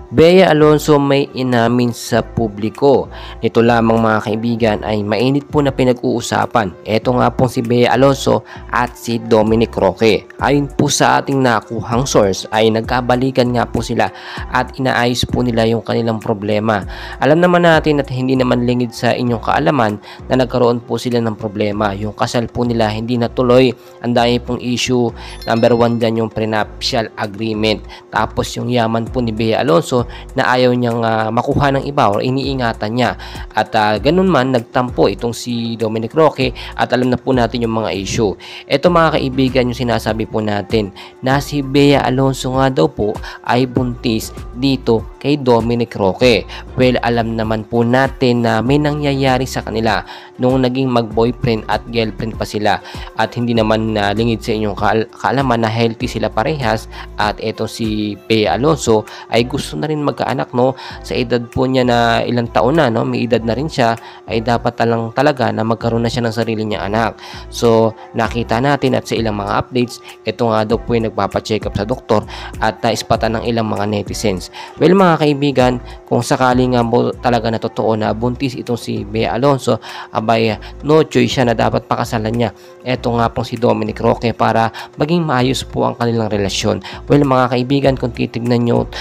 Bea Alonso may inamin sa publiko. Nito lamang mga kaibigan ay mainit po na pinag-uusapan. Ito nga pong si Bea Alonso at si Dominic Roque. Ayon po sa ating nakuhang source ay nagkabalikan nga po sila at inaayos po nila yung kanilang problema. Alam naman natin at hindi naman lingid sa inyong kaalaman na nagkaroon po sila ng problema. Yung kasal po nila hindi natuloy. Ang dami pong issue. Number 1 dyan yung prenuptial agreement. Tapos yung yaman po ni Bea Alonso na ayaw niyang makuha ng iba o iniingatan niya. At ganun man, nagtampo itong si Dominic Roque at alam na po natin yung mga issue. Ito mga kaibigan, yung sinasabi po natin na si Bea Alonso nga daw po ay buntis dito kay Dominic Roque. Well, alam naman po natin na may nangyayari sa kanila nung naging mag-boyfriend at girlfriend pa sila at hindi naman lingid sa inyong kaalaman na healthy sila parehas at eto si Bea Alonso ay gusto na rin magkaanak, no? Sa edad po niya na ilang taon na, no? May edad na rin siya, ay dapat talang talaga na magkaroon na siya ng sarili niyang anak. So nakita natin at sa ilang mga updates, ito nga daw po yung nagpapacheck up sa doktor at naispatan ng ilang mga netizens. Well mga kaibigan, kung sakali nga mo talaga na totoo na buntis itong si Bea Alonso, abay no choice siya na dapat pakasalan niya. Ito nga pong si Dominic Roque para maging maayos po ang kanilang relasyon. Well mga kaibigan, kung titignan nyo,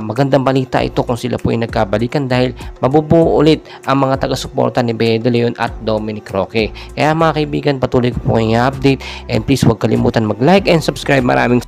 magandang balita ito kung sila po ay nagkabalikan dahil mabubuo ulit ang mga taga-suporta ni Bea De Leon at Dominic Roque. Kaya mga kaibigan, patuloy ko po kayong update and please huwag kalimutan mag-like and subscribe. Maraming